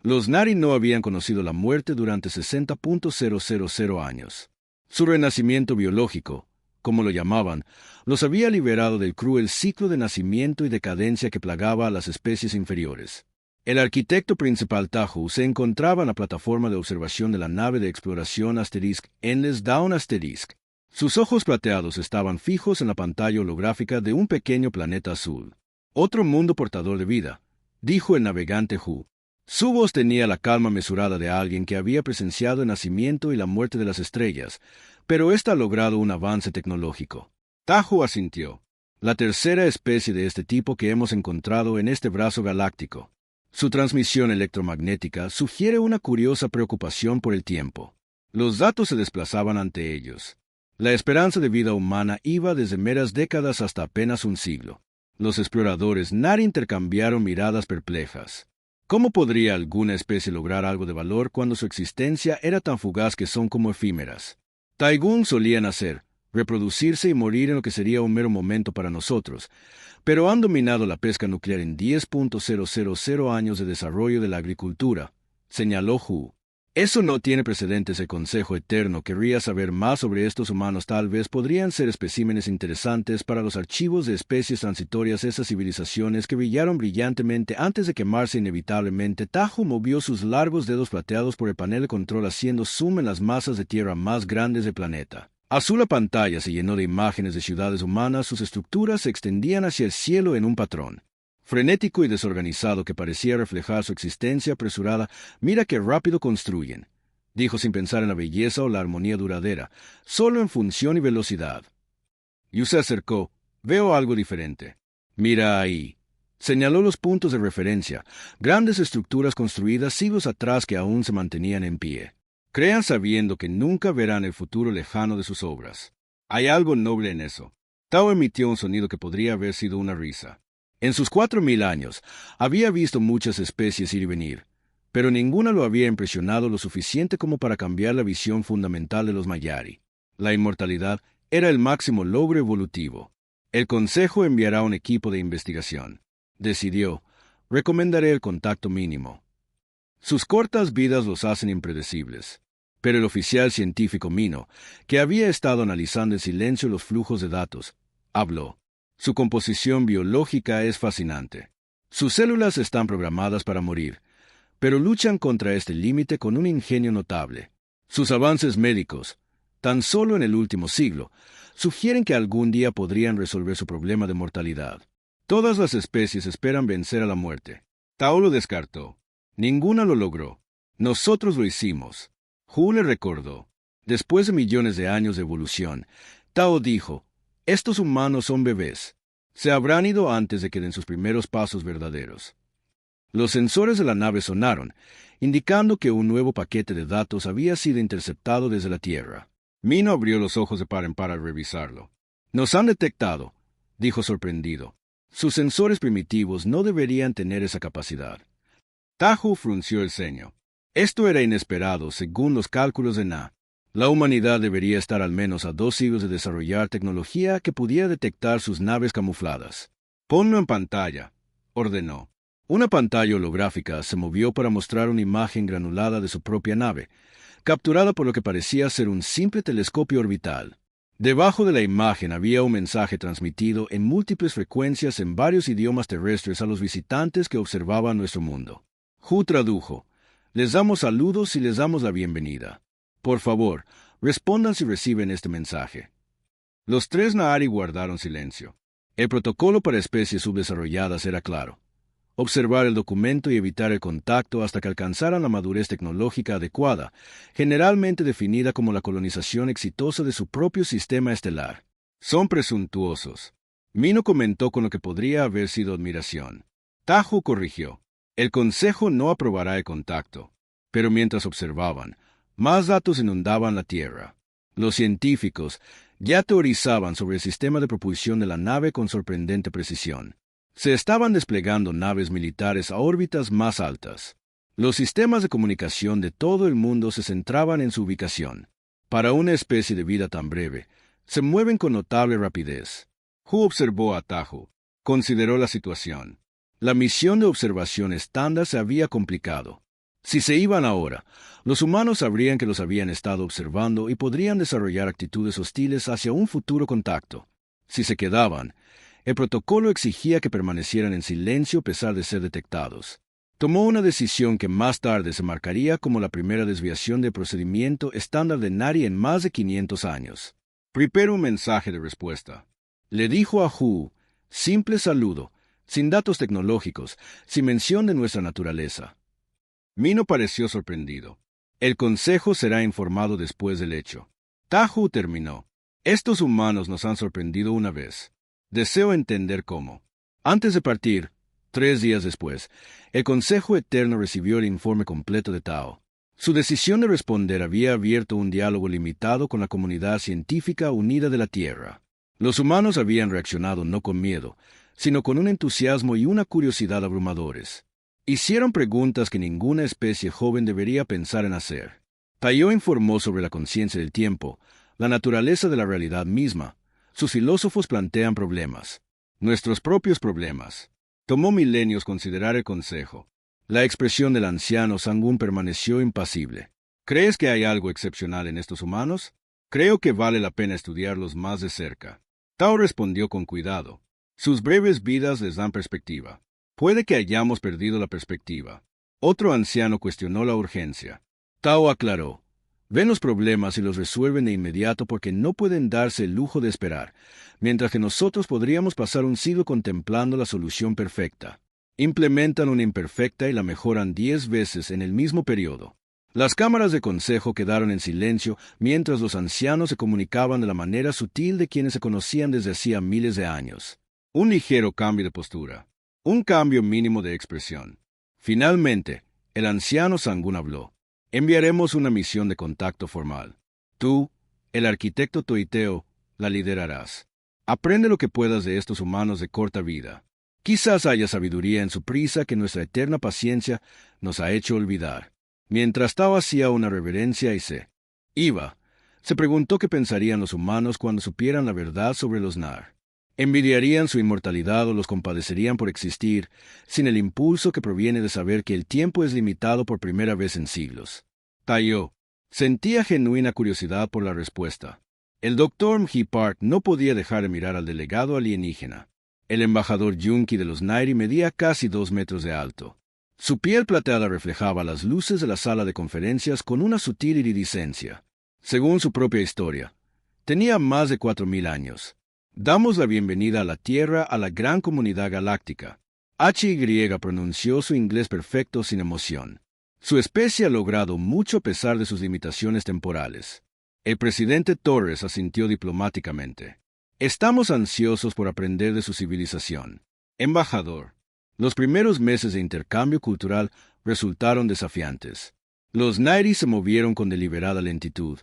Los Nari no habían conocido la muerte durante 60.000 años. Su renacimiento biológico, como lo llamaban, los había liberado del cruel ciclo de nacimiento y decadencia que plagaba a las especies inferiores. El arquitecto principal Tahu se encontraba en la plataforma de observación de la nave de exploración Endless Dawn Asterisk. Sus ojos plateados estaban fijos en la pantalla holográfica de un pequeño planeta azul. «Otro mundo portador de vida», dijo el navegante Hu. Su voz tenía la calma mesurada de alguien que había presenciado el nacimiento y la muerte de las estrellas, pero ésta ha logrado un avance tecnológico. Tahu asintió. La tercera especie de este tipo que hemos encontrado en este brazo galáctico. Su transmisión electromagnética sugiere una curiosa preocupación por el tiempo. Los datos se desplazaban ante ellos. La esperanza de vida humana iba desde meras décadas hasta apenas un siglo. Los exploradores Nari intercambiaron miradas perplejas. ¿Cómo podría alguna especie lograr algo de valor cuando su existencia era tan fugaz que son como efímeras? Taigun solía nacer, reproducirse y morir en lo que sería un mero momento para nosotros, pero han dominado la pesca nuclear en 10.000 años de desarrollo de la agricultura, señaló Hu. Eso no tiene precedentes. El Consejo Eterno querría saber más sobre estos humanos. Tal vez podrían ser especímenes interesantes para los archivos de especies transitorias, esas civilizaciones que brillaron brillantemente antes de quemarse inevitablemente. Tahu movió sus largos dedos plateados por el panel de control haciendo zoom en las masas de tierra más grandes del planeta. Azul la pantalla se llenó de imágenes de ciudades humanas, sus estructuras se extendían hacia el cielo en un patrón frenético y desorganizado que parecía reflejar su existencia apresurada. «Mira qué rápido construyen», dijo sin pensar en la belleza o la armonía duradera, solo en función y velocidad. Yu se acercó. «Veo algo diferente». «Mira ahí». Señaló los puntos de referencia, grandes estructuras construidas siglos atrás que aún se mantenían en pie. Crean sabiendo que nunca verán el futuro lejano de sus obras. Hay algo noble en eso. Tao emitió un sonido que podría haber sido una risa. En sus 4.000 años, había visto muchas especies ir y venir, pero ninguna lo había impresionado lo suficiente como para cambiar la visión fundamental de los Mayari. La inmortalidad era el máximo logro evolutivo. El Consejo enviará un equipo de investigación. Decidió, recomendaré el contacto mínimo. Sus cortas vidas los hacen impredecibles. Pero el oficial científico Mino, que había estado analizando en silencio los flujos de datos, habló. Su composición biológica es fascinante. Sus células están programadas para morir, pero luchan contra este límite con un ingenio notable. Sus avances médicos, tan solo en el último siglo, sugieren que algún día podrían resolver su problema de mortalidad. Todas las especies esperan vencer a la muerte. Tao lo descartó. Ninguna lo logró. Nosotros lo hicimos. Hu le recordó. Después de millones de años de evolución, Tao dijo, «Estos humanos son bebés. Se habrán ido antes de que den sus primeros pasos verdaderos». Los sensores de la nave sonaron, indicando que un nuevo paquete de datos había sido interceptado desde la Tierra. Mino abrió los ojos de par en par al revisarlo. «Nos han detectado», dijo sorprendido. «Sus sensores primitivos no deberían tener esa capacidad». Tahu frunció el ceño. Esto era inesperado, según los cálculos de Na. La humanidad debería estar al menos a 2 siglos de desarrollar tecnología que pudiera detectar sus naves camufladas. «Ponlo en pantalla», ordenó. Una pantalla holográfica se movió para mostrar una imagen granulada de su propia nave, capturada por lo que parecía ser un simple telescopio orbital. Debajo de la imagen había un mensaje transmitido en múltiples frecuencias en varios idiomas terrestres a los visitantes que observaban nuestro mundo. Hu tradujo. «Les damos saludos y les damos la bienvenida. Por favor, respondan si reciben este mensaje». Los 3 Nahari guardaron silencio. El protocolo para especies subdesarrolladas era claro. Observar el documento y evitar el contacto hasta que alcanzaran la madurez tecnológica adecuada, generalmente definida como la colonización exitosa de su propio sistema estelar. «Son presuntuosos», Mino comentó con lo que podría haber sido admiración. Tahu corrigió. «El Consejo no aprobará el contacto». Pero mientras observaban, más datos inundaban la Tierra. Los científicos ya teorizaban sobre el sistema de propulsión de la nave con sorprendente precisión. Se estaban desplegando naves militares a órbitas más altas. Los sistemas de comunicación de todo el mundo se centraban en su ubicación. Para una especie de vida tan breve, se mueven con notable rapidez. Hu observó a Tahu. Consideró la situación. La misión de observación estándar se había complicado. Si se iban ahora, los humanos sabrían que los habían estado observando y podrían desarrollar actitudes hostiles hacia un futuro contacto. Si se quedaban, el protocolo exigía que permanecieran en silencio a pesar de ser detectados. Tomó una decisión que más tarde se marcaría como la primera desviación del procedimiento estándar de NARI en más de 500 años. Prepara un mensaje de respuesta. Le dijo a Hu, simple saludo, sin datos tecnológicos, sin mención de nuestra naturaleza. Mino pareció sorprendido. El consejo será informado después del hecho. Tahu terminó. Estos humanos nos han sorprendido una vez. Deseo entender cómo. Antes de partir, 3 días después, el Consejo Eterno recibió el informe completo de Tao. Su decisión de responder había abierto un diálogo limitado con la comunidad científica unida de la Tierra. Los humanos habían reaccionado no con miedo, sino con un entusiasmo y una curiosidad abrumadores. Hicieron preguntas que ninguna especie joven debería pensar en hacer. Tao informó sobre la conciencia del tiempo, la naturaleza de la realidad misma. Sus filósofos plantean problemas. Nuestros propios problemas. Tomó milenios considerar el consejo. La expresión del anciano Sangun permaneció impasible. ¿Crees que hay algo excepcional en estos humanos? Creo que vale la pena estudiarlos más de cerca. Tao respondió con cuidado. Sus breves vidas les dan perspectiva. Puede que hayamos perdido la perspectiva. Otro anciano cuestionó la urgencia. Tao aclaró. Ven los problemas y los resuelven de inmediato porque no pueden darse el lujo de esperar, mientras que nosotros podríamos pasar un siglo contemplando la solución perfecta. Implementan una imperfecta y la mejoran 10 veces en el mismo periodo. Las cámaras de consejo quedaron en silencio mientras los ancianos se comunicaban de la manera sutil de quienes se conocían desde hacía miles de años. Un ligero cambio de postura. Un cambio mínimo de expresión. Finalmente, el anciano Sangun habló. Enviaremos una misión de contacto formal. Tú, el arquitecto Toiteo, la liderarás. Aprende lo que puedas de estos humanos de corta vida. Quizás haya sabiduría en su prisa que nuestra eterna paciencia nos ha hecho olvidar. Mientras Tao hacía una reverencia y se iba, se preguntó qué pensarían los humanos cuando supieran la verdad sobre los Nar. ¿Envidiarían su inmortalidad o los compadecerían por existir, sin el impulso que proviene de saber que el tiempo es limitado por primera vez en siglos? Tao sentía genuina curiosidad por la respuesta. El Dr. Mji Park no podía dejar de mirar al delegado alienígena. El embajador Yunki de los Nairi medía casi 2 metros de alto. Su piel plateada reflejaba las luces de la sala de conferencias con una sutil iridiscencia. Según su propia historia, tenía más de 4.000 años. Damos la bienvenida a la Tierra a la gran comunidad galáctica. HY pronunció su inglés perfecto sin emoción. Su especie ha logrado mucho a pesar de sus limitaciones temporales. El presidente Torres asintió diplomáticamente. Estamos ansiosos por aprender de su civilización. Embajador, los primeros meses de intercambio cultural resultaron desafiantes. Los Nairi se movieron con deliberada lentitud,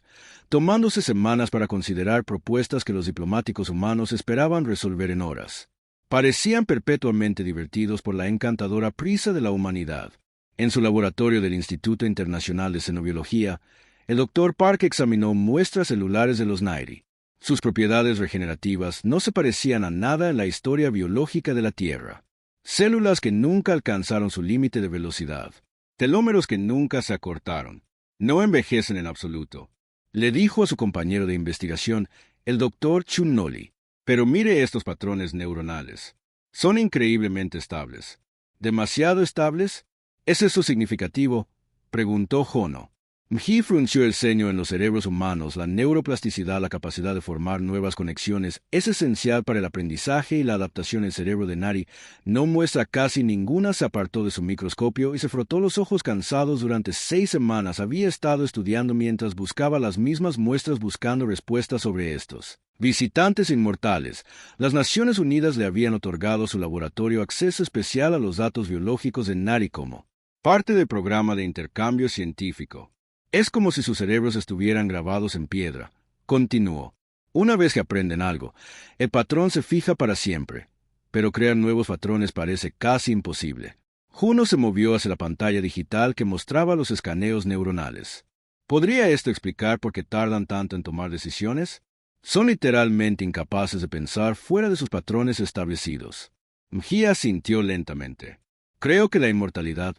tomándose semanas para considerar propuestas que los diplomáticos humanos esperaban resolver en horas. Parecían perpetuamente divertidos por la encantadora prisa de la humanidad. En su laboratorio del Instituto Internacional de Xenobiología, el Dr. Park examinó muestras celulares de los Nairi. Sus propiedades regenerativas no se parecían a nada en la historia biológica de la Tierra. Células que nunca alcanzaron su límite de velocidad. Telómeros que nunca se acortaron. No envejecen en absoluto. Le dijo a su compañero de investigación, el Dr. Chunnoli. Pero mire estos patrones neuronales. Son increíblemente estables. ¿Demasiado estables? ¿Es eso significativo?, preguntó Hono. Mji frunció el ceño. En los cerebros humanos, la neuroplasticidad, la capacidad de formar nuevas conexiones, es esencial para el aprendizaje y la adaptación. El cerebro de Nari no muestra casi ninguna. Se apartó de su microscopio y se frotó los ojos cansados. Durante 6 semanas había estado estudiando mientras buscaba las mismas muestras, buscando respuestas sobre estos visitantes inmortales. Las Naciones Unidas le habían otorgado a su laboratorio acceso especial a los datos biológicos de Nari como parte del programa de intercambio científico. Es como si sus cerebros estuvieran grabados en piedra, continuó. Una vez que aprenden algo, el patrón se fija para siempre, pero crear nuevos patrones parece casi imposible. Juno se movió hacia la pantalla digital que mostraba los escaneos neuronales. ¿Podría esto explicar por qué tardan tanto en tomar decisiones? Son literalmente incapaces de pensar fuera de sus patrones establecidos. Mji asintió lentamente. Creo que la inmortalidad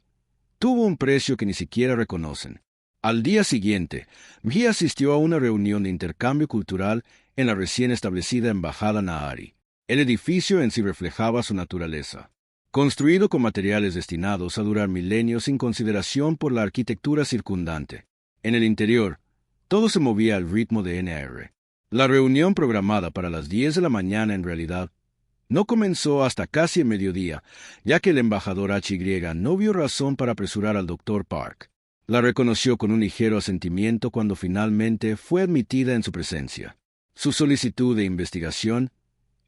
Tuvo un precio que ni siquiera reconocen. Al día siguiente, Mji asistió a una reunión de intercambio cultural en la recién establecida Embajada Nahari. El edificio en sí reflejaba su naturaleza. Construido con materiales destinados a durar milenios sin consideración por la arquitectura circundante. En el interior, todo se movía al ritmo de NR. La reunión programada para las 10 de la mañana en realidad no comenzó hasta casi el mediodía, ya que el embajador HY no vio razón para apresurar al Dr. Park. La reconoció con un ligero asentimiento cuando finalmente fue admitida en su presencia. Su solicitud de investigación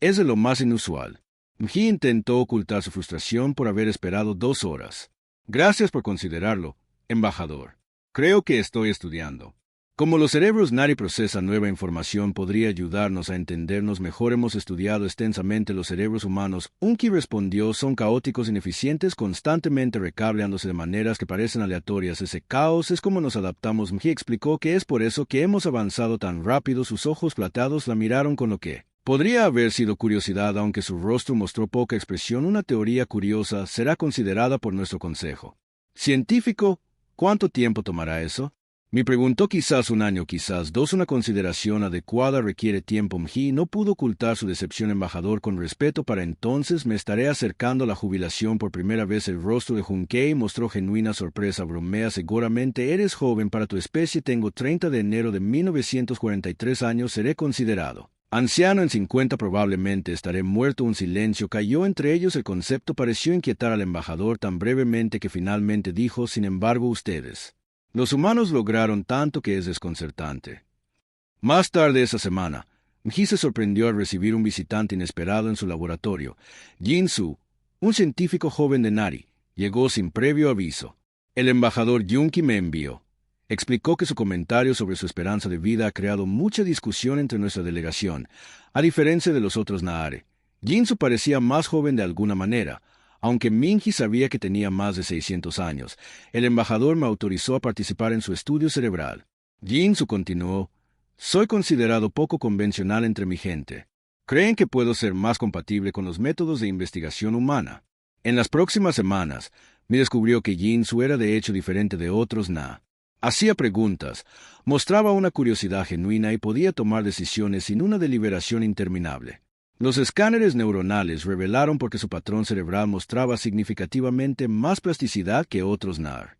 es de lo más inusual. Mji intentó ocultar su frustración por haber esperado 2 horas. Gracias por considerarlo, embajador. Creo que estoy estudiando. Como los cerebros Nari procesan nueva información podría ayudarnos a entendernos mejor. Hemos estudiado extensamente los cerebros humanos. Unki respondió, son caóticos, ineficientes, constantemente recableándose de maneras que parecen aleatorias. Ese caos es como nos adaptamos. Mji explicó que es por eso que hemos avanzado tan rápido. Sus ojos plateados la miraron con lo que podría haber sido curiosidad, aunque su rostro mostró poca expresión. Una teoría curiosa será considerada por nuestro consejo científico. ¿Cuánto tiempo tomará eso? Me preguntó, quizás 1 año, quizás 2. Una consideración adecuada requiere tiempo. Mji no pudo ocultar su decepción. Embajador, con respeto, para entonces me estaré acercando a la jubilación por primera vez. El rostro de Junkei mostró genuina sorpresa. Bromea, seguramente eres joven para tu especie. Tengo 30 de enero de 1943 años. Seré considerado anciano en 50. Probablemente estaré muerto. Un silencio cayó entre ellos. El concepto pareció inquietar al embajador tan brevemente que finalmente dijo, sin embargo, ustedes, los humanos, lograron tanto que es desconcertante. Más tarde esa semana, Mji se sorprendió al recibir un visitante inesperado en su laboratorio. Jin Su, un científico joven de Nari, llegó sin previo aviso. El embajador Junki me envió. Explicó que su comentario sobre su esperanza de vida ha creado mucha discusión entre nuestra delegación. A diferencia de los otros Nahari, Jin Su parecía más joven de alguna manera. Aunque Minji sabía que tenía más de 600 años, el embajador me autorizó a participar en su estudio cerebral. Jin Su continuó, soy considerado poco convencional entre mi gente. Creen que puedo ser más compatible con los métodos de investigación humana. En las próximas semanas, me descubrió que Jin Su era de hecho diferente de otros Na. Hacía preguntas, mostraba una curiosidad genuina y podía tomar decisiones sin una deliberación interminable. Los escáneres neuronales revelaron porque su patrón cerebral mostraba significativamente más plasticidad que otros NAR.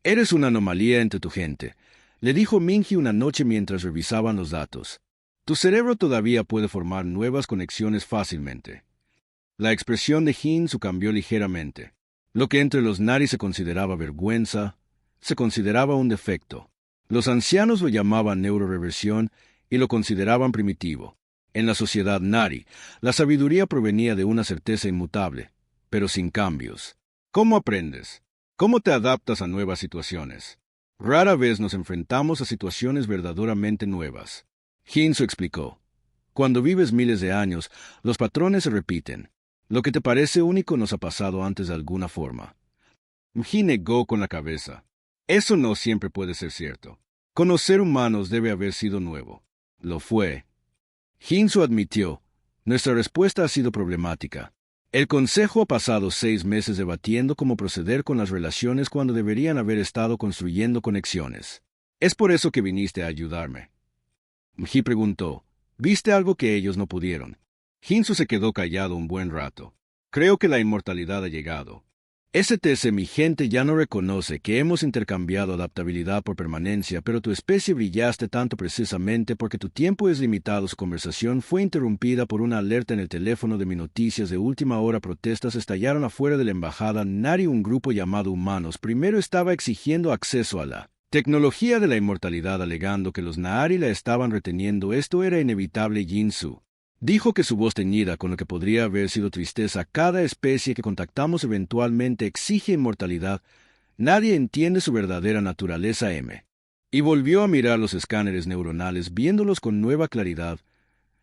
Eres una anomalía entre tu gente, le dijo Minji una noche mientras revisaban los datos. Tu cerebro todavía puede formar nuevas conexiones fácilmente. La expresión de Jin Su cambió ligeramente. Lo que entre los Nari se consideraba vergüenza, se consideraba un defecto. Los ancianos lo llamaban neuroreversión y lo consideraban primitivo. En la sociedad Nari, la sabiduría provenía de una certeza inmutable, pero sin cambios. ¿Cómo aprendes? ¿Cómo te adaptas a nuevas situaciones? Rara vez nos enfrentamos a situaciones verdaderamente nuevas. Jin Su explicó. Cuando vives miles de años, los patrones se repiten. Lo que te parece único nos ha pasado antes de alguna forma. Mji negó con la cabeza. Eso no siempre puede ser cierto. Conocer humanos debe haber sido nuevo. Lo fue. Jin Su admitió, nuestra respuesta ha sido problemática. El Consejo ha pasado 6 meses debatiendo cómo proceder con las relaciones cuando deberían haber estado construyendo conexiones. ¿Es por eso que viniste a ayudarme? Mji preguntó, ¿viste algo que ellos no pudieron? Jin Su se quedó callado un buen rato. Creo que la inmortalidad ha llegado. STS, mi gente ya no reconoce que hemos intercambiado adaptabilidad por permanencia, pero tu especie brillaste tanto precisamente porque tu tiempo es limitado. Su conversación fue interrumpida por una alerta en el teléfono de mi noticias de última hora. Protestas estallaron afuera de la embajada Nari. Un grupo llamado Humanos primero estaba exigiendo acceso a la tecnología de la inmortalidad, alegando que los Nahari la estaban reteniendo. Esto era inevitable. Jin Su dijo que su voz teñida con lo que podría haber sido tristeza. Cada especie que contactamos eventualmente exige inmortalidad. Nadie entiende su verdadera naturaleza. Y volvió a mirar los escáneres neuronales, viéndolos con nueva claridad.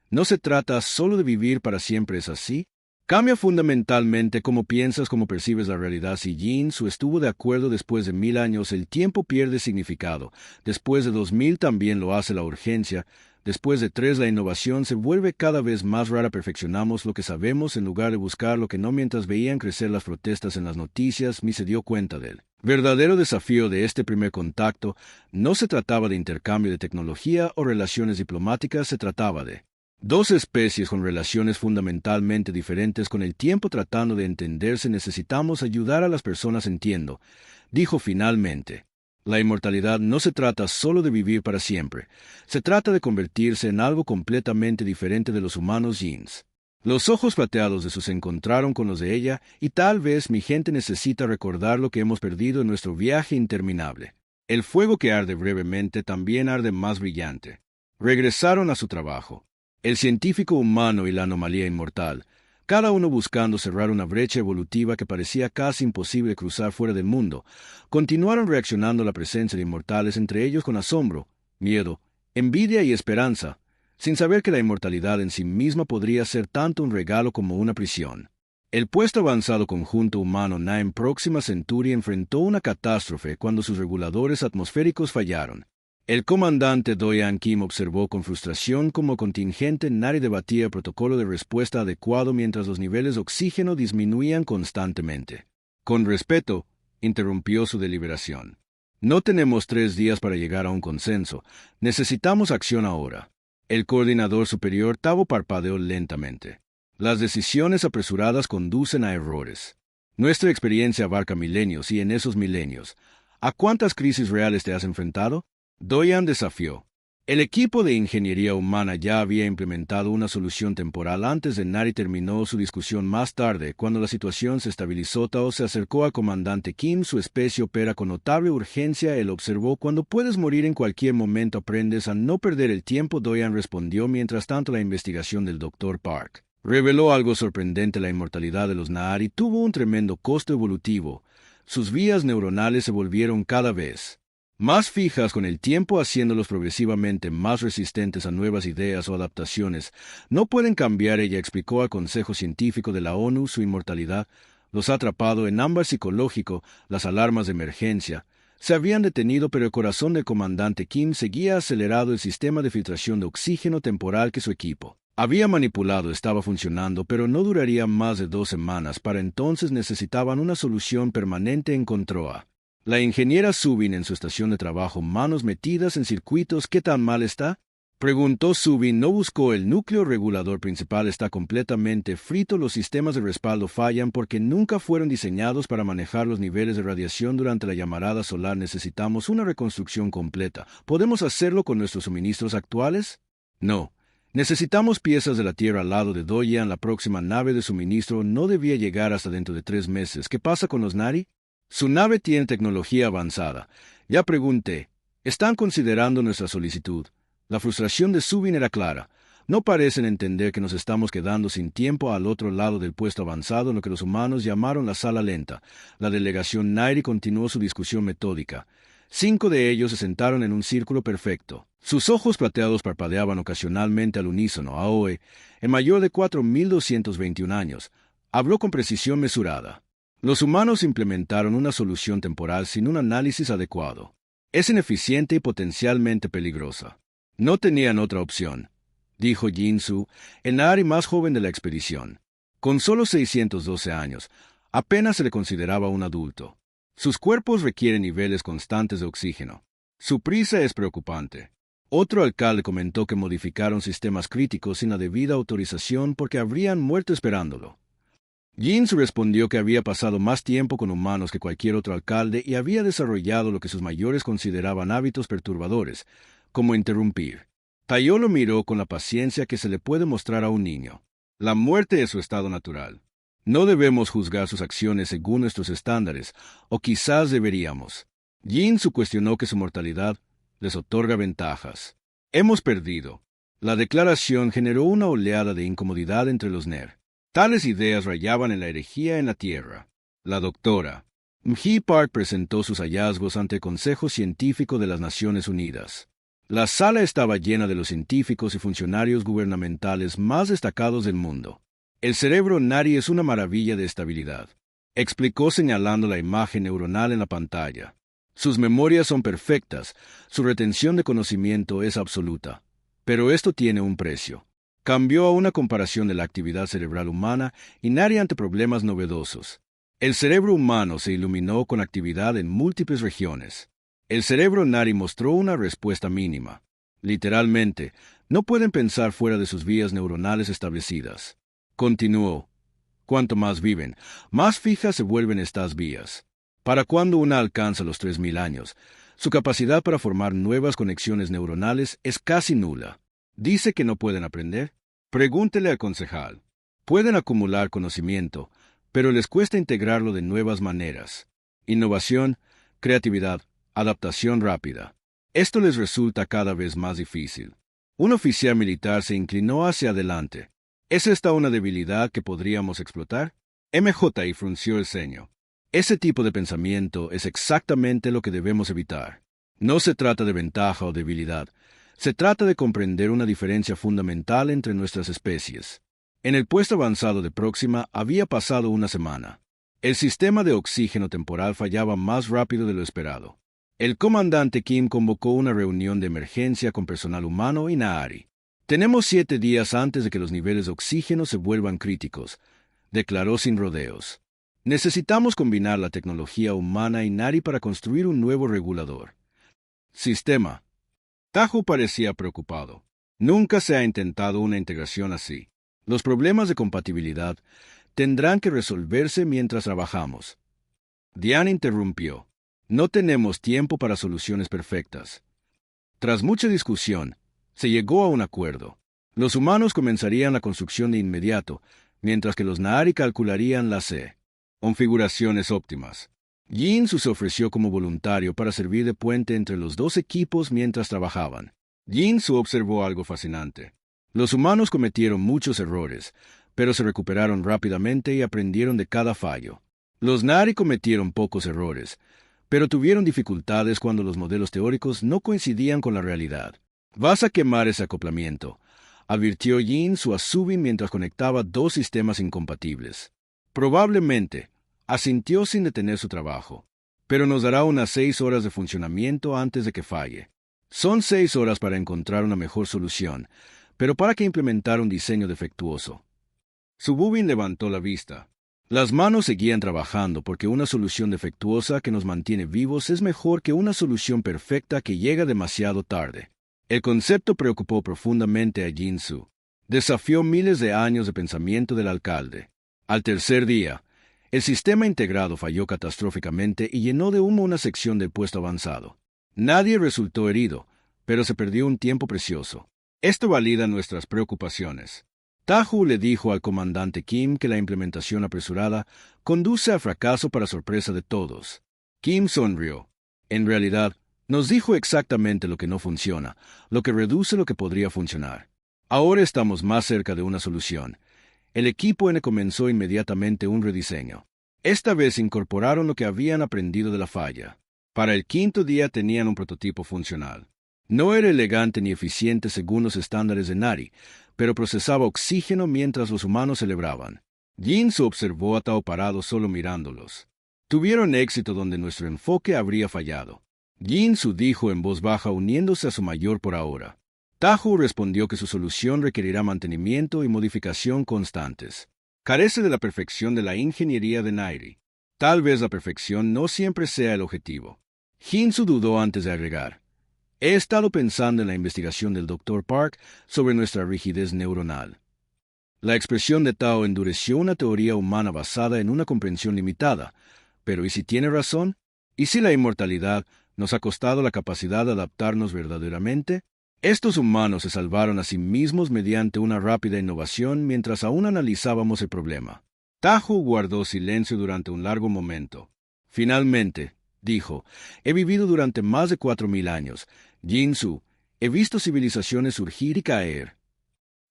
No se trata solo de vivir para siempre, ¿es así? Cambia fundamentalmente cómo piensas, cómo percibes la realidad. Si Jin Su estuvo de acuerdo, después de 1000 años el tiempo pierde significado. Después de 2000 también lo hace la urgencia. Después de 3 la innovación se vuelve cada vez más rara. Perfeccionamos lo que sabemos en lugar de buscar lo que no. Mientras veían crecer las protestas en las noticias, Mi se dio cuenta del Verdadero desafío de este primer contacto no se trataba de intercambio de tecnología o relaciones diplomáticas, se trataba de dos especies con relaciones fundamentalmente diferentes con el tiempo tratando de entenderse. Necesitamos ayudar a las personas, entiendo, dijo finalmente. La inmortalidad no se trata solo de vivir para siempre, se trata de convertirse en algo completamente diferente de los humanos. Jeans. Los ojos plateados de se encontraron con los de ella, y tal vez mi gente necesita recordar lo que hemos perdido en nuestro viaje interminable. El fuego que arde brevemente también arde más brillante. Regresaron a su trabajo. El científico humano y la anomalía inmortal, cada uno buscando cerrar una brecha evolutiva que parecía casi imposible cruzar fuera del mundo, continuaron reaccionando a la presencia de inmortales entre ellos con asombro, miedo, envidia y esperanza, sin saber que la inmortalidad en sí misma podría ser tanto un regalo como una prisión. El puesto avanzado conjunto humano Naim Próxima Centauri enfrentó una catástrofe cuando sus reguladores atmosféricos fallaron. El comandante Doyan Kim observó con frustración cómo el contingente Nari debatía el protocolo de respuesta adecuado mientras los niveles de oxígeno disminuían constantemente. Con respeto, interrumpió su deliberación. No tenemos 3 días para llegar a un consenso. Necesitamos acción ahora. El coordinador superior Tavo parpadeó lentamente. Las decisiones apresuradas conducen a errores. Nuestra experiencia abarca milenios y en esos milenios, ¿a cuántas crisis reales te has enfrentado? Doyan desafió. El equipo de ingeniería humana ya había implementado una solución temporal antes de Nari terminó su discusión más tarde. Cuando la situación se estabilizó, Tao se acercó al comandante Kim. Su especie opera con notable urgencia. Él observó: cuando puedes morir en cualquier momento, aprendes a no perder el tiempo. Doyan respondió. Mientras tanto, la investigación del Dr. Park reveló algo sorprendente. La inmortalidad de los Na'ari tuvo un tremendo costo evolutivo. Sus vías neuronales se volvieron cada vez más fijas con el tiempo, haciéndolos progresivamente más resistentes a nuevas ideas o adaptaciones. No pueden cambiar, ella explicó al Consejo Científico de la ONU. Su inmortalidad los ha atrapado en ámbar psicológico. Las alarmas de emergencia se habían detenido, pero el corazón del comandante Kim seguía acelerado. El sistema de filtración de oxígeno temporal que su equipo había manipulado estaba funcionando, pero no duraría más de 2 semanas. Para entonces necesitaban una solución permanente, encontró a la ingeniera Subin en su estación de trabajo, manos metidas en circuitos. ¿Qué tan mal está?, preguntó Subin. No buscó el núcleo regulador principal. Está completamente frito. Los sistemas de respaldo fallan porque nunca fueron diseñados para manejar los niveles de radiación durante la llamarada solar. Necesitamos una reconstrucción completa. ¿Podemos hacerlo con nuestros suministros actuales? No. Necesitamos piezas de la Tierra al lado de Doyan. La próxima nave de suministro no debía llegar hasta dentro de 3 meses. ¿Qué pasa con los Nari? Su nave tiene tecnología avanzada. Ya pregunté. ¿Están considerando nuestra solicitud? La frustración de Subin era clara. No parecen entender que nos estamos quedando sin tiempo al otro lado del puesto avanzado, en lo que los humanos llamaron la sala lenta. La delegación Nairi continuó su discusión metódica. 5 de ellos se sentaron en un círculo perfecto. Sus ojos plateados parpadeaban ocasionalmente al unísono. Aoe, el mayor de 4.221 años, habló con precisión mesurada. Los humanos implementaron una solución temporal sin un análisis adecuado. Es ineficiente y potencialmente peligrosa. No tenían otra opción, dijo Jinsu, el Na'ari más joven de la expedición. Con solo 612 años, apenas se le consideraba un adulto. Sus cuerpos requieren niveles constantes de oxígeno. Su prisa es preocupante. Otro alcalde comentó que modificaron sistemas críticos sin la debida autorización porque habrían muerto esperándolo. Jinsu respondió que había pasado más tiempo con humanos que cualquier otro alcalde y había desarrollado lo que sus mayores consideraban hábitos perturbadores, como interrumpir. Taiyo lo miró con la paciencia que se le puede mostrar a un niño. La muerte es su estado natural. No debemos juzgar sus acciones según nuestros estándares, o quizás deberíamos. Jinsu cuestionó que su mortalidad les otorga ventajas. Hemos perdido. La declaración generó una oleada de incomodidad entre los NER. Tales ideas rayaban en la herejía en la Tierra. La doctora Mji Park presentó sus hallazgos ante el Consejo Científico de las Naciones Unidas. La sala estaba llena de los científicos y funcionarios gubernamentales más destacados del mundo. El cerebro Nari es una maravilla de estabilidad, explicó señalando la imagen neuronal en la pantalla. Sus memorias son perfectas, su retención de conocimiento es absoluta. Pero esto tiene un precio. Cambió a una comparación de la actividad cerebral humana y Nari ante problemas novedosos. El cerebro humano se iluminó con actividad en múltiples regiones. El cerebro Nari mostró una respuesta mínima. Literalmente, no pueden pensar fuera de sus vías neuronales establecidas. Continuó. Cuanto más viven, más fijas se vuelven estas vías. Para cuando una alcanza los 3000 años, su capacidad para formar nuevas conexiones neuronales es casi nula. ¿Dice que no pueden aprender? Pregúntele al concejal. Pueden acumular conocimiento, pero les cuesta integrarlo de nuevas maneras. Innovación, creatividad, adaptación rápida. Esto les resulta cada vez más difícil. Un oficial militar se inclinó hacia adelante. ¿Es esta una debilidad que podríamos explotar? MJ frunció el ceño. Ese tipo de pensamiento es exactamente lo que debemos evitar. No se trata de ventaja o debilidad. Se trata de comprender una diferencia fundamental entre nuestras especies. En el puesto avanzado de Próxima había pasado una semana. El sistema de oxígeno temporal fallaba más rápido de lo esperado. El comandante Kim convocó una reunión de emergencia con personal humano y Nahari. Tenemos 7 días antes de que los niveles de oxígeno se vuelvan críticos, declaró sin rodeos. Necesitamos combinar la tecnología humana y Nahari para construir un nuevo regulador. Sistema. Tahu parecía preocupado. Nunca se ha intentado una integración así. Los problemas de compatibilidad tendrán que resolverse mientras trabajamos. Diane interrumpió. No tenemos tiempo para soluciones perfectas. Tras mucha discusión, se llegó a un acuerdo. Los humanos comenzarían la construcción de inmediato, mientras que los Nahari calcularían las configuraciones óptimas. Jinsu se ofreció como voluntario para servir de puente entre los dos equipos mientras trabajaban. Jinsu observó algo fascinante. Los humanos cometieron muchos errores, pero se recuperaron rápidamente y aprendieron de cada fallo. Los Nahari cometieron pocos errores, pero tuvieron dificultades cuando los modelos teóricos no coincidían con la realidad. «Vas a quemar ese acoplamiento», advirtió Jinsu a Subin mientras conectaba 2 sistemas incompatibles. «Probablemente», asintió sin detener su trabajo, «pero nos dará unas 6 horas de funcionamiento antes de que falle. Son 6 horas para encontrar una mejor solución, pero ¿para qué implementar un diseño defectuoso?» Subin levantó la vista. Las manos seguían trabajando porque una solución defectuosa que nos mantiene vivos es mejor que una solución perfecta que llega demasiado tarde. El concepto preocupó profundamente a Jinsu. Desafió miles de años de pensamiento del alcalde. Al tercer día, el sistema integrado falló catastróficamente y llenó de humo una sección del puesto avanzado. Nadie resultó herido, pero se perdió un tiempo precioso. Esto valida nuestras preocupaciones. Tahu le dijo al comandante Kim que la implementación apresurada conduce a fracaso para sorpresa de todos. Kim sonrió. En realidad, nos dijo exactamente lo que no funciona, lo que reduce lo que podría funcionar. Ahora estamos más cerca de una solución. El equipo N comenzó inmediatamente un rediseño. Esta vez incorporaron lo que habían aprendido de la falla. Para el 5.º día tenían un prototipo funcional. No era elegante ni eficiente según los estándares de Nahari, pero procesaba oxígeno mientras los humanos celebraban. Jinsu observó a Tao parado solo mirándolos. Tuvieron éxito donde nuestro enfoque habría fallado. Jinsu dijo en voz baja uniéndose a su mayor por ahora. Tahu respondió que su solución requerirá mantenimiento y modificación constantes. Carece de la perfección de la ingeniería de Nahari. Tal vez la perfección no siempre sea el objetivo. Jinsu dudó antes de agregar. He estado pensando en la investigación del Dr. Park sobre nuestra rigidez neuronal. La expresión de Tao endureció una teoría humana basada en una comprensión limitada. Pero ¿y si tiene razón? ¿Y si la inmortalidad nos ha costado la capacidad de adaptarnos verdaderamente? Estos humanos se salvaron a sí mismos mediante una rápida innovación mientras aún analizábamos el problema. Tahu guardó silencio durante un largo momento. Finalmente, dijo, he vivido durante más de 4000 años. Jinsu, he visto civilizaciones surgir y caer.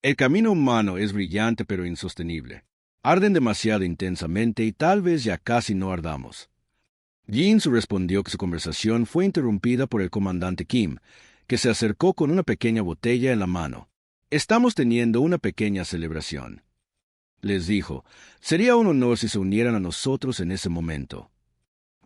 El camino humano es brillante pero insostenible. Arden demasiado intensamente y tal vez ya casi no ardamos. Jinsu respondió que su conversación fue interrumpida por el comandante Kim, que se acercó con una pequeña botella en la mano. Estamos teniendo una pequeña celebración. Les dijo, sería un honor si se unieran a nosotros en ese momento.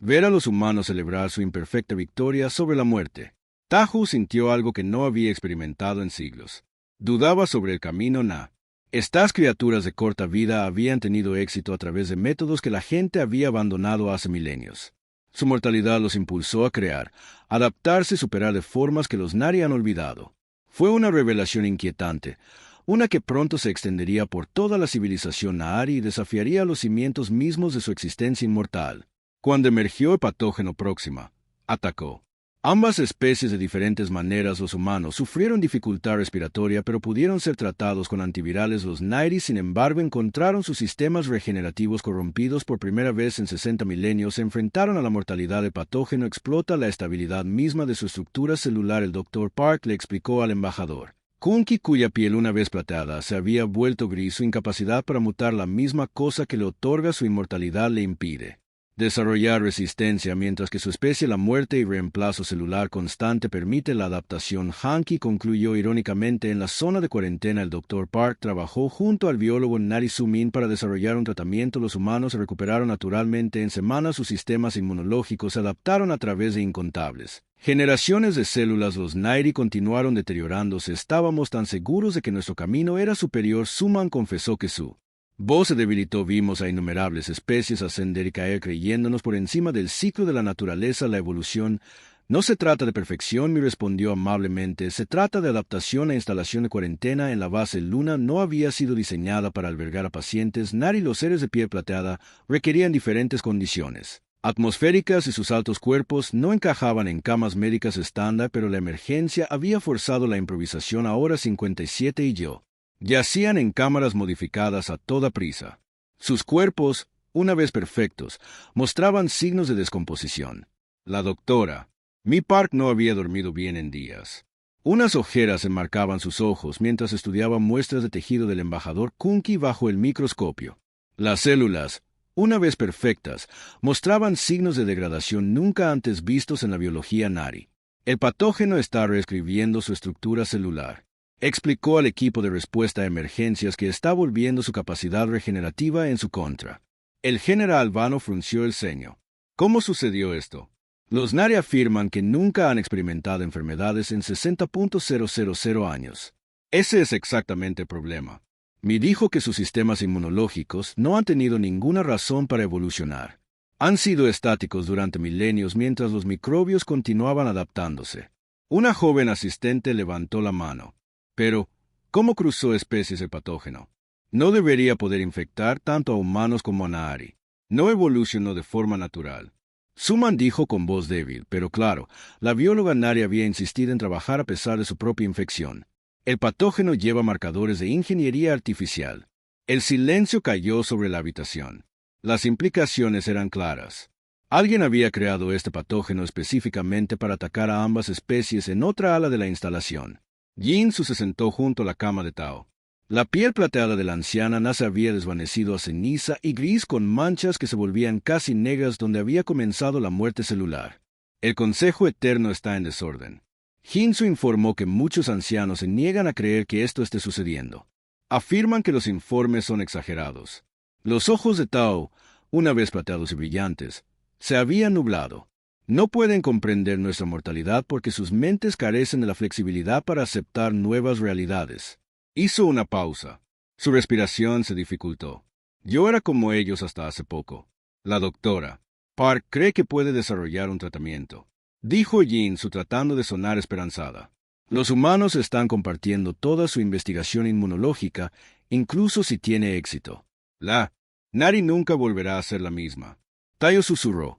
Ver a los humanos celebrar su imperfecta victoria sobre la muerte. Tahu sintió algo que no había experimentado en siglos. Dudaba sobre el camino Na. Estas criaturas de corta vida habían tenido éxito a través de métodos que la gente había abandonado hace milenios. Su mortalidad los impulsó a crear, adaptarse y superar de formas que los Nari han olvidado. Fue una revelación inquietante, una que pronto se extendería por toda la civilización Nahari y desafiaría los cimientos mismos de su existencia inmortal. Cuando emergió el patógeno Próxima, atacó. Ambas especies de diferentes maneras. Los humanos sufrieron dificultad respiratoria, pero pudieron ser tratados con antivirales. Los Nahari, sin embargo, encontraron sus sistemas regenerativos corrompidos por primera vez en 60 milenios. Se enfrentaron a la mortalidad. El patógeno explota la estabilidad misma de su estructura celular. El Dr. Park le explicó al embajador Kunki, cuya piel una vez plateada se había vuelto gris. Su incapacidad para mutar, la misma cosa que le otorga su inmortalidad, le impide desarrollar resistencia, mientras que su especie, la muerte y reemplazo celular constante, permite la adaptación. Hanky concluyó irónicamente. En la zona de cuarentena, el Dr. Park trabajó junto al biólogo Nari Sumin para desarrollar un tratamiento. Los humanos se recuperaron naturalmente en semanas. Sus sistemas inmunológicos se adaptaron a través de incontables generaciones de células. Los Nahari continuaron deteriorándose. Estábamos tan seguros de que nuestro camino era superior. Suman confesó que su voz se debilitó. Vimos a innumerables especies ascender y caer, creyéndonos por encima del ciclo de la naturaleza. La evolución no se trata de perfección, me respondió amablemente. Se trata de adaptación. La instalación de cuarentena en la base luna no había sido diseñada para albergar a pacientes Nahari. Los seres de piel plateada requerían diferentes condiciones atmosféricas y sus altos cuerpos no encajaban en camas médicas estándar, pero la emergencia había forzado la improvisación. Ahora 57 y yo yacían en cámaras modificadas a toda prisa. Sus cuerpos, una vez perfectos, mostraban signos de descomposición. La doctora Mi Park no había dormido bien en días. Unas ojeras enmarcaban sus ojos mientras estudiaba muestras de tejido del embajador Kunki bajo el microscopio. Las células, una vez perfectas, mostraban signos de degradación nunca antes vistos en la biología Nahari. El patógeno está reescribiendo su estructura celular, explicó al equipo de respuesta a emergencias, que está volviendo su capacidad regenerativa en su contra. El general Vano frunció el ceño. ¿Cómo sucedió esto? Los Nahari afirman que nunca han experimentado enfermedades en 60.000 años. Ese es exactamente el problema. Me dijo que sus sistemas inmunológicos no han tenido ninguna razón para evolucionar. Han sido estáticos durante milenios mientras los microbios continuaban adaptándose. Una joven asistente levantó la mano. Pero, ¿cómo cruzó especies el patógeno? No debería poder infectar tanto a humanos como a Nahari. No evolucionó de forma natural. Suman dijo con voz débil, pero claro, la bióloga Nahari había insistido en trabajar a pesar de su propia infección. El patógeno lleva marcadores de ingeniería artificial. El silencio cayó sobre la habitación. Las implicaciones eran claras. Alguien había creado este patógeno específicamente para atacar a ambas especies. En otra ala de la instalación, Jinsu se sentó junto a la cama de Tao. La piel plateada de la anciana se había desvanecido a ceniza y gris, con manchas que se volvían casi negras donde había comenzado la muerte celular. El Consejo Eterno está en desorden. Jinsu informó que muchos ancianos se niegan a creer que esto esté sucediendo. Afirman que los informes son exagerados. Los ojos de Tao, una vez plateados y brillantes, se habían nublado. No pueden comprender nuestra mortalidad porque sus mentes carecen de la flexibilidad para aceptar nuevas realidades. Hizo una pausa. Su respiración se dificultó. Yo era como ellos hasta hace poco. La doctora Park cree que puede desarrollar un tratamiento, dijo Jinsu tratando de sonar esperanzada. Los humanos están compartiendo toda su investigación inmunológica, incluso si tiene éxito. La Nahari nunca volverá a ser la misma. Tayo susurró.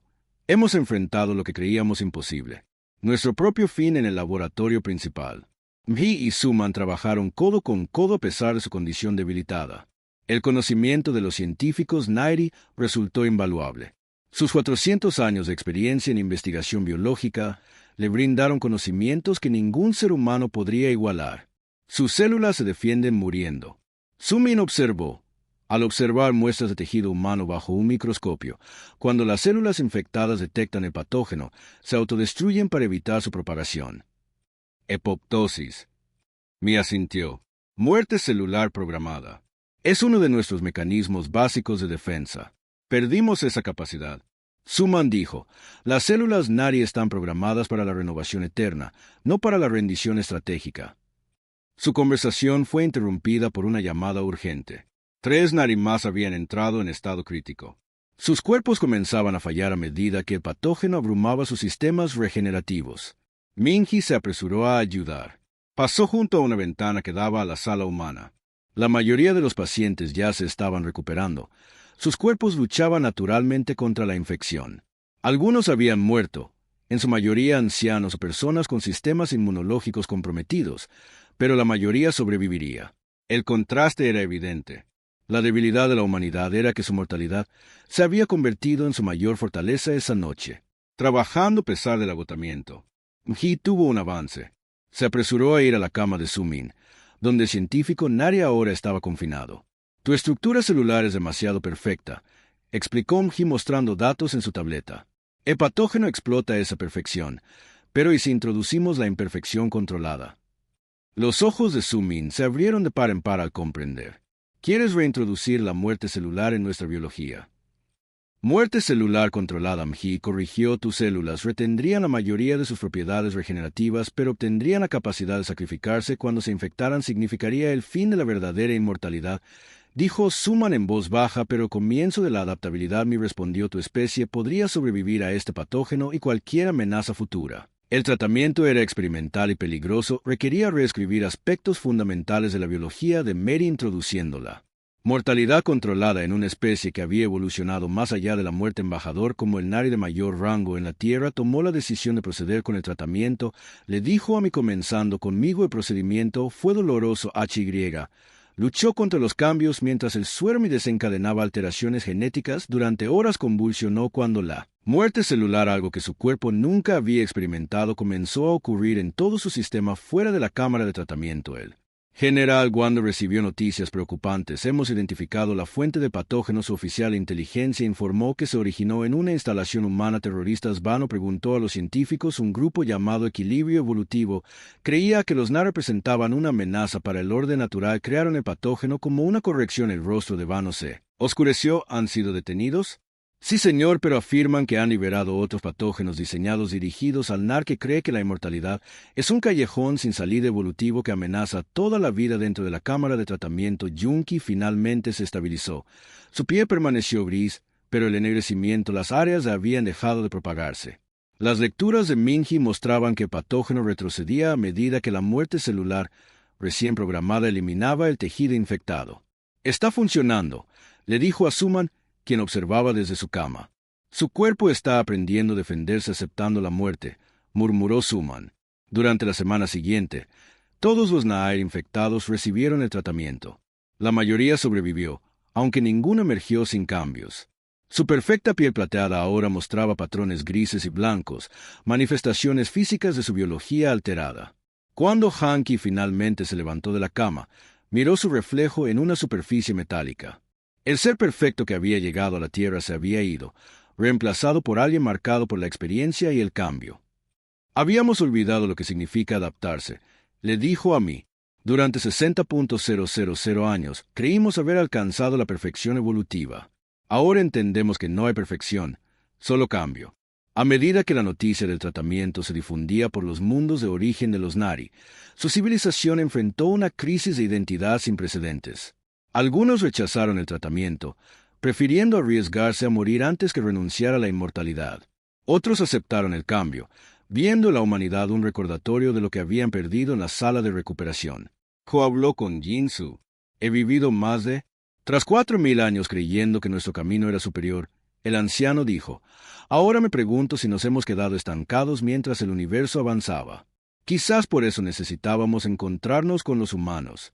Hemos enfrentado lo que creíamos imposible. Nuestro propio fin en el laboratorio principal. Mhi y Suman trabajaron codo con codo a pesar de su condición debilitada. El conocimiento de los científicos Nahari resultó invaluable. Sus 400 años de experiencia en investigación biológica le brindaron conocimientos que ningún ser humano podría igualar. Sus células se defienden muriendo. Sumin observó. Al observar muestras de tejido humano bajo un microscopio, cuando las células infectadas detectan el patógeno, se autodestruyen para evitar su propagación. Apoptosis. Me asintió. Muerte celular programada. Es uno de nuestros mecanismos básicos de defensa. Perdimos esa capacidad. Suman dijo, las células Nahari están programadas para la renovación eterna, no para la rendición estratégica. Su conversación fue interrumpida por una llamada urgente. 3 Nari más habían entrado en estado crítico. Sus cuerpos comenzaban a fallar a medida que el patógeno abrumaba sus sistemas regenerativos. Minji se apresuró a ayudar. Pasó junto a una ventana que daba a la sala humana. La mayoría de los pacientes ya se estaban recuperando. Sus cuerpos luchaban naturalmente contra la infección. Algunos habían muerto, en su mayoría ancianos o personas con sistemas inmunológicos comprometidos, pero la mayoría sobreviviría. El contraste era evidente. La debilidad de la humanidad era que su mortalidad se había convertido en su mayor fortaleza esa noche. Trabajando a pesar del agotamiento, Ji tuvo un avance. Se apresuró a ir a la cama de Sumin, donde el científico Nari ahora estaba confinado. Tu estructura celular es demasiado perfecta, explicó Ji mostrando datos en su tableta. El patógeno explota esa perfección, pero ¿y si introducimos la imperfección controlada? Los ojos de Sumin se abrieron de par en par al comprender. ¿Quieres reintroducir la muerte celular en nuestra biología? Muerte celular controlada, Mji corrigió. Tus células retendrían la mayoría de sus propiedades regenerativas, pero obtendrían la capacidad de sacrificarse cuando se infectaran. Significaría el fin de la verdadera inmortalidad, dijo Suman en voz baja, pero comienzo de la adaptabilidad. Mi respondió, tu especie podría sobrevivir a este patógeno y cualquier amenaza futura. El tratamiento era experimental y peligroso, requería reescribir aspectos fundamentales de la biología de Mary introduciéndola. Mortalidad controlada en una especie que había evolucionado más allá de la muerte. Embajador como el Nari de mayor rango en la Tierra tomó la decisión de proceder con el tratamiento. Le dijo a mí, comenzando conmigo el procedimiento fue doloroso. HY luchó contra los cambios mientras el suero desencadenaba alteraciones genéticas. Durante horas convulsionó cuando la muerte celular, algo que su cuerpo nunca había experimentado, comenzó a ocurrir en todo su sistema fuera de la cámara de tratamiento. El general Wanda recibió noticias preocupantes. Hemos identificado la fuente de patógenos. Su oficial de inteligencia informó que se originó en una instalación humana. Terroristas. Vano preguntó a los científicos. Un grupo llamado Equilibrio Evolutivo creía que los NAR representaban una amenaza para el orden natural. Crearon el patógeno como una corrección. El rostro de Vano se oscureció. ¿Han sido detenidos? Sí, señor, pero afirman que han liberado otros patógenos diseñados dirigidos al NAR, que cree que la inmortalidad es un callejón sin salida evolutivo que amenaza toda la vida dentro de la cámara de tratamiento. Junki finalmente se estabilizó. Su piel permaneció gris, pero el ennegrecimiento, las áreas habían dejado de propagarse. Las lecturas de Minji mostraban que el patógeno retrocedía a medida que la muerte celular recién programada eliminaba el tejido infectado. Está funcionando, le dijo a Suman, quien observaba desde su cama. Su cuerpo está aprendiendo a defenderse aceptando la muerte, murmuró Suman. Durante la semana siguiente, todos los Nair infectados recibieron el tratamiento. La mayoría sobrevivió, aunque ninguno emergió sin cambios. Su perfecta piel plateada ahora mostraba patrones grises y blancos, manifestaciones físicas de su biología alterada. Cuando Hanky finalmente se levantó de la cama, miró su reflejo en una superficie metálica. El ser perfecto que había llegado a la Tierra se había ido, reemplazado por alguien marcado por la experiencia y el cambio. Habíamos olvidado lo que significa adaptarse, le dijo a mí. Durante 60.000 años creímos haber alcanzado la perfección evolutiva. Ahora entendemos que no hay perfección, solo cambio. A medida que la noticia del tratamiento se difundía por los mundos de origen de los Nari, su civilización enfrentó una crisis de identidad sin precedentes. Algunos rechazaron el tratamiento, prefiriendo arriesgarse a morir antes que renunciar a la inmortalidad. Otros aceptaron el cambio, viendo en la humanidad un recordatorio de lo que habían perdido en la sala de recuperación. Jo habló con Jinsu. He vivido más de... Tras 4000 años creyendo que nuestro camino era superior, el anciano dijo, ahora me pregunto si nos hemos quedado estancados mientras el universo avanzaba. Quizás por eso necesitábamos encontrarnos con los humanos.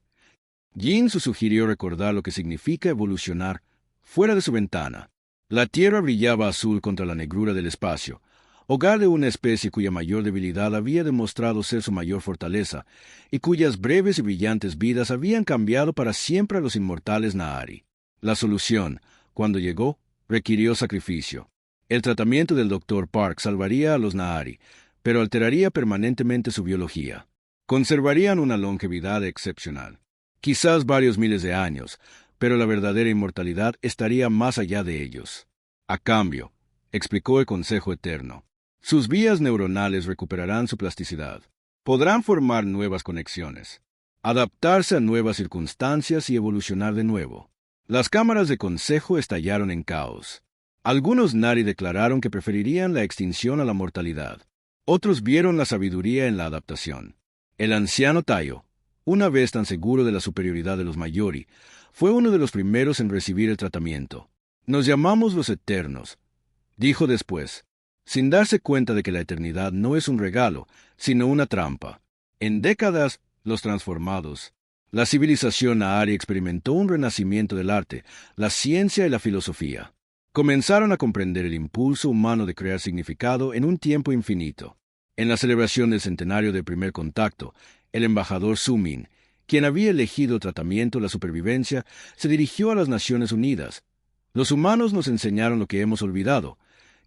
Jinsu sugirió recordar lo que significa evolucionar fuera de su ventana. La Tierra brillaba azul contra la negrura del espacio, hogar de una especie cuya mayor debilidad había demostrado ser su mayor fortaleza, y cuyas breves y brillantes vidas habían cambiado para siempre a los inmortales Naari. La solución, cuando llegó, requirió sacrificio. El tratamiento del Dr. Park salvaría a los Naari, pero alteraría permanentemente su biología. Conservarían una longevidad excepcional. Quizás varios miles de años, pero la verdadera inmortalidad estaría más allá de ellos. A cambio, explicó el Consejo Eterno, sus vías neuronales recuperarán su plasticidad. Podrán formar nuevas conexiones. adaptarse a nuevas circunstancias y evolucionar de nuevo. Las cámaras de consejo estallaron en caos. Algunos Nari declararon que preferirían la extinción a la mortalidad. Otros vieron la sabiduría en la adaptación. El anciano Tayo, una vez tan seguro de la superioridad de los Mayori, fue uno de los primeros en recibir el tratamiento. Nos llamamos los Eternos, dijo después, sin darse cuenta de que la eternidad no es un regalo, sino una trampa. En décadas, los transformados. La civilización Nahari experimentó un renacimiento del arte, la ciencia y la filosofía. Comenzaron a comprender el impulso humano de crear significado en un tiempo infinito. En la celebración del centenario del primer contacto, el embajador Sumin, quien había elegido tratamiento la supervivencia, se dirigió a las Naciones Unidas. Los humanos nos enseñaron lo que hemos olvidado,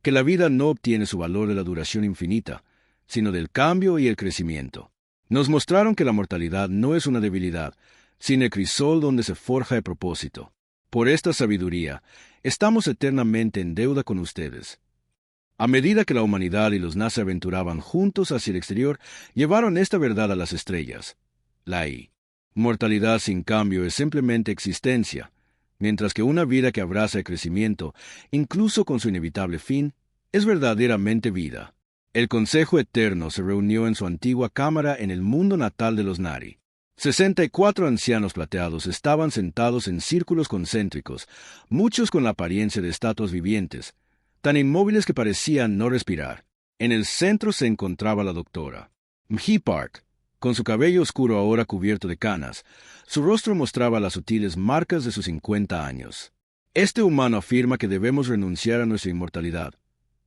que la vida no obtiene su valor de la duración infinita, sino del cambio y el crecimiento. Nos mostraron que la mortalidad no es una debilidad, sino el crisol donde se forja el propósito. Por esta sabiduría, estamos eternamente en deuda con ustedes. A medida que la humanidad y los Na'vi se aventuraban juntos hacia el exterior, llevaron esta verdad a las estrellas. La mortalidad sin cambio es simplemente existencia, mientras que una vida que abraza el crecimiento, incluso con su inevitable fin, es verdaderamente vida. El Consejo Eterno se reunió en su antigua cámara en el mundo natal de los Na'vi. 64 ancianos plateados estaban sentados en círculos concéntricos, muchos con la apariencia de estatuas vivientes, tan inmóviles que parecían no respirar. En el centro se encontraba la doctora Mji Park, con su cabello oscuro ahora cubierto de canas. Su rostro mostraba las sutiles marcas de sus 50 años. Este humano afirma que debemos renunciar a nuestra inmortalidad,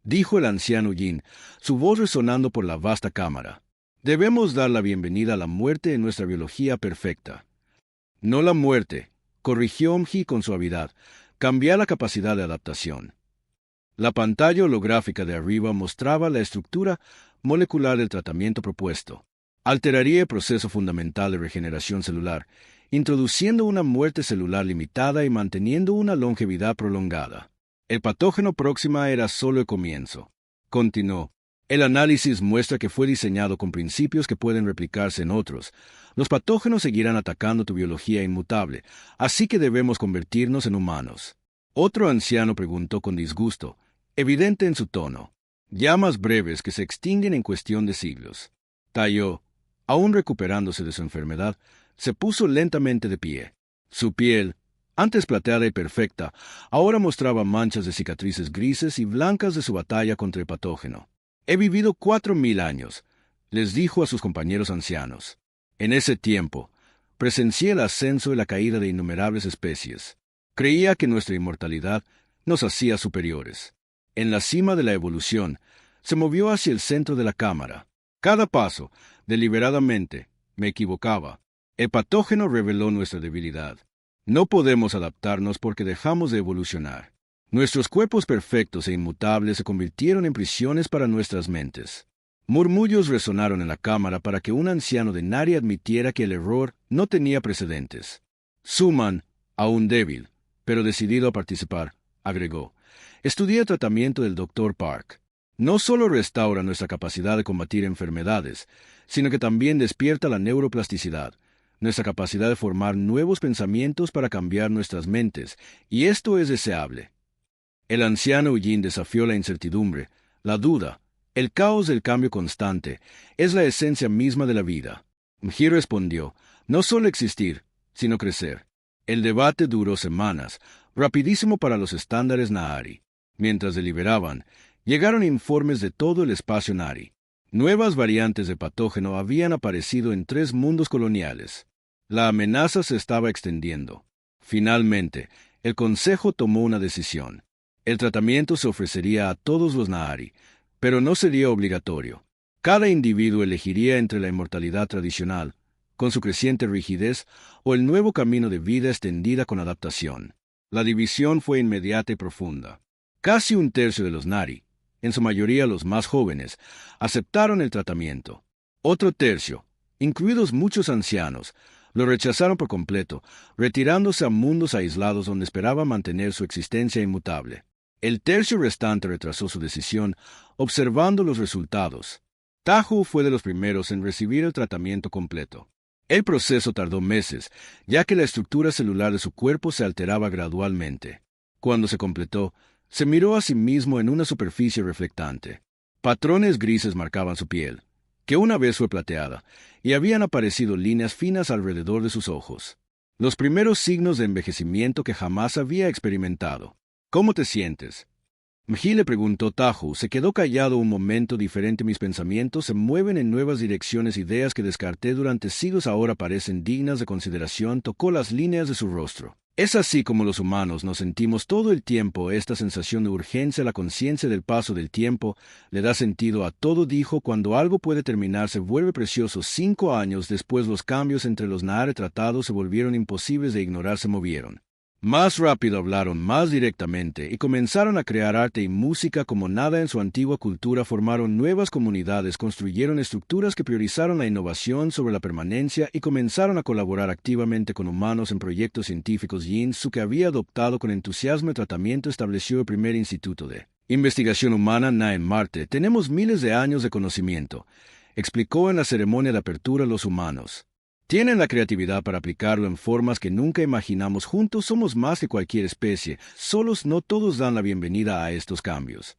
dijo el anciano Yin, su voz resonando por la vasta cámara. Debemos dar la bienvenida a la muerte en nuestra biología perfecta. No la muerte, corrigió Mji con suavidad, cambiar la capacidad de adaptación. La pantalla holográfica de arriba mostraba la estructura molecular del tratamiento propuesto. Alteraría el proceso fundamental de regeneración celular, introduciendo una muerte celular limitada y manteniendo una longevidad prolongada. El patógeno próxima era solo el comienzo. Continuó. El análisis muestra que fue diseñado con principios que pueden replicarse en otros. Los patógenos seguirán atacando tu biología inmutable, así que debemos convertirnos en humanos. Otro anciano preguntó con disgusto, evidente en su tono. Llamas breves que se extinguen en cuestión de siglos. Tayo, aún recuperándose de su enfermedad, se puso lentamente de pie. Su piel, antes plateada y perfecta, ahora mostraba manchas de cicatrices grises y blancas de su batalla contra el patógeno. He vivido 4000 años, les dijo a sus compañeros ancianos. En ese tiempo, presencié el ascenso y la caída de innumerables especies. Creía que nuestra inmortalidad nos hacía superiores. En la cima de la evolución, se movió hacia el centro de la cámara. Cada paso, deliberadamente, me equivocaba. El patógeno reveló nuestra debilidad. No podemos adaptarnos porque dejamos de evolucionar. Nuestros cuerpos perfectos e inmutables se convirtieron en prisiones para nuestras mentes. Murmullos resonaron en la cámara para que un anciano de Nari admitiera que el error no tenía precedentes. Suman, aún débil, pero decidido a participar, agregó, estudié el tratamiento del Dr. Park. No solo restaura nuestra capacidad de combatir enfermedades, sino que también despierta la neuroplasticidad, nuestra capacidad de formar nuevos pensamientos para cambiar nuestras mentes, y esto es deseable. El anciano Yin desafió la incertidumbre, la duda, el caos del cambio constante, es la esencia misma de la vida. Mji respondió, no solo existir, sino crecer. El debate duró semanas, rapidísimo para los estándares Nahari. Mientras deliberaban, llegaron informes de todo el espacio Nahari. Nuevas variantes de patógeno habían aparecido en 3 mundos coloniales. La amenaza se estaba extendiendo. Finalmente, el Consejo tomó una decisión. El tratamiento se ofrecería a todos los Nahari, pero no sería obligatorio. Cada individuo elegiría entre la inmortalidad tradicional, con su creciente rigidez, o el nuevo camino de vida extendida con adaptación. La división fue inmediata y profunda. Casi 1/3 de los Nahari, en su mayoría los más jóvenes, aceptaron el tratamiento. Otro tercio, incluidos muchos ancianos, lo rechazaron por completo, retirándose a mundos aislados donde esperaban mantener su existencia inmutable. El tercio restante retrasó su decisión, observando los resultados. Tahu fue de los primeros en recibir el tratamiento completo. El proceso tardó meses, ya que la estructura celular de su cuerpo se alteraba gradualmente. Cuando se completó, se miró a sí mismo en una superficie reflectante. Patrones grises marcaban su piel, que una vez fue plateada, y habían aparecido líneas finas alrededor de sus ojos. Los primeros signos de envejecimiento que jamás había experimentado. ¿Cómo te sientes? Mji, le preguntó Tahu. Se quedó callado un momento. Diferente. Mis pensamientos se mueven en nuevas direcciones. Ideas que descarté durante siglos ahora parecen dignas de consideración. Tocó las líneas de su rostro. Es así como los humanos nos sentimos todo el tiempo. Esta sensación de urgencia, la conciencia del paso del tiempo, le da sentido a todo. Dijo: cuando algo puede terminar se vuelve precioso. 5 años después, los cambios entre los Na'are tratados se volvieron imposibles de ignorar. Se movieron más rápido, hablaron más directamente y comenzaron a crear arte y música como nada en su antigua cultura. Formaron nuevas comunidades, construyeron estructuras que priorizaron la innovación sobre la permanencia y comenzaron a colaborar activamente con humanos en proyectos científicos. Yin Su, que había adoptado con entusiasmo el tratamiento, estableció el primer instituto de investigación humana Na en Marte. Tenemos miles de años de conocimiento, explicó en la ceremonia de apertura. Los humanos tienen la creatividad para aplicarlo en formas que nunca imaginamos. Juntos somos más que cualquier especie. Solos no todos dan la bienvenida a estos cambios.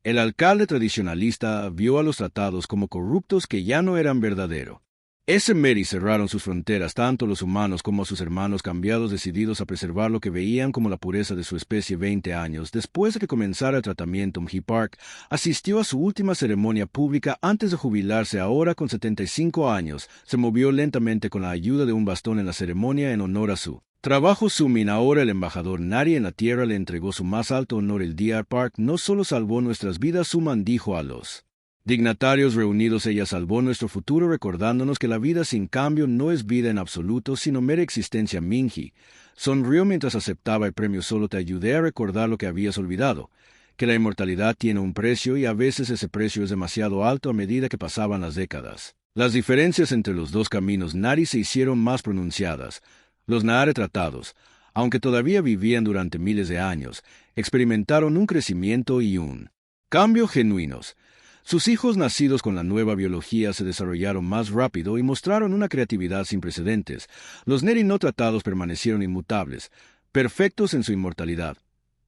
El alcalde tradicionalista vio a los tratados como corruptos que ya no eran verdadero. Ese Meri cerraron sus fronteras tanto a los humanos como a sus hermanos cambiados, decididos a preservar lo que veían como la pureza de su especie. 20 años después de que comenzara el tratamiento, Mji Park asistió a su última ceremonia pública antes de jubilarse. Ahora con 75 años, se movió lentamente con la ayuda de un bastón en la ceremonia en honor a su trabajo. Sumin, ahora el embajador Nari en la Tierra, le entregó su más alto honor. El Dr. Park no solo salvó nuestras vidas, Suman dijo a los dignatarios reunidos, ella salvó nuestro futuro, recordándonos que la vida sin cambio no es vida en absoluto, sino mera existencia. Minji sonrió mientras aceptaba el premio. Solo te ayudé a recordar lo que habías olvidado, que la inmortalidad tiene un precio y a veces ese precio es demasiado alto a medida que pasaban las décadas. Las diferencias entre los dos caminos Nari se hicieron más pronunciadas. Los Na'are tratados, aunque todavía vivían durante miles de años, experimentaron un crecimiento y un cambio genuinos. Sus hijos nacidos con la nueva biología se desarrollaron más rápido y mostraron una creatividad sin precedentes. Los Neri no tratados permanecieron inmutables, perfectos en su inmortalidad,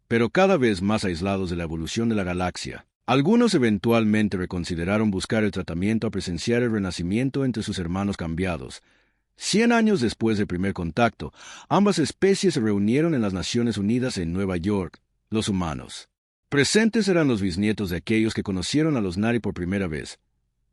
pero cada vez más aislados de la evolución de la galaxia. Algunos eventualmente reconsideraron buscar el tratamiento a presenciar el renacimiento entre sus hermanos cambiados. 100 años después del primer contacto, ambas especies se reunieron en las Naciones Unidas en Nueva York. Los humanos presentes eran los bisnietos de aquellos que conocieron a los Nari por primera vez.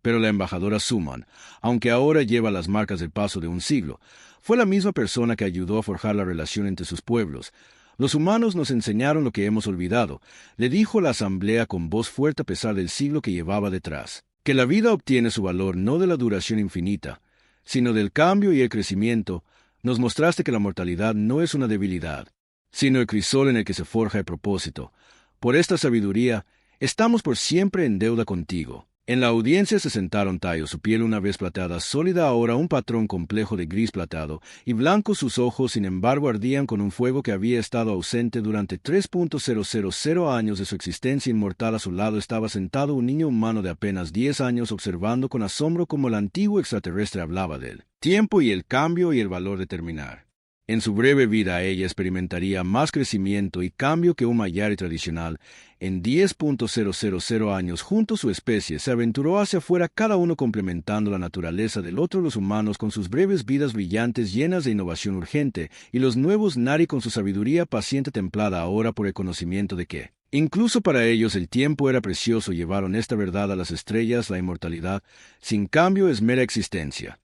Pero la embajadora Suman, aunque ahora lleva las marcas del paso de un siglo, fue la misma persona que ayudó a forjar la relación entre sus pueblos. Los humanos nos enseñaron lo que hemos olvidado, le dijo la asamblea con voz fuerte a pesar del siglo que llevaba detrás. Que la vida obtiene su valor no de la duración infinita, sino del cambio y el crecimiento. Nos mostraste que la mortalidad no es una debilidad, sino el crisol en el que se forja el propósito. Por esta sabiduría, estamos por siempre en deuda contigo. En la audiencia se sentaron Tayo, su piel una vez plateada, sólida, ahora un patrón complejo de gris plateado, y blancos sus ojos. Sin embargo, ardían con un fuego que había estado ausente durante 3.000 años de su existencia inmortal. A su lado estaba sentado un niño humano de apenas 10 años, observando con asombro cómo el antiguo extraterrestre hablaba del tiempo y el cambio y el valor de terminar. En su breve vida ella experimentaría más crecimiento y cambio que un Mayari tradicional. En 10.000 años, junto a su especie, se aventuró hacia afuera, cada uno complementando la naturaleza del otro. Los humanos con sus breves vidas brillantes llenas de innovación urgente, y los nuevos Nari con su sabiduría paciente templada ahora por el conocimiento de que incluso para ellos el tiempo era precioso. Llevaron esta verdad a las estrellas: la inmortalidad sin cambio es mera existencia.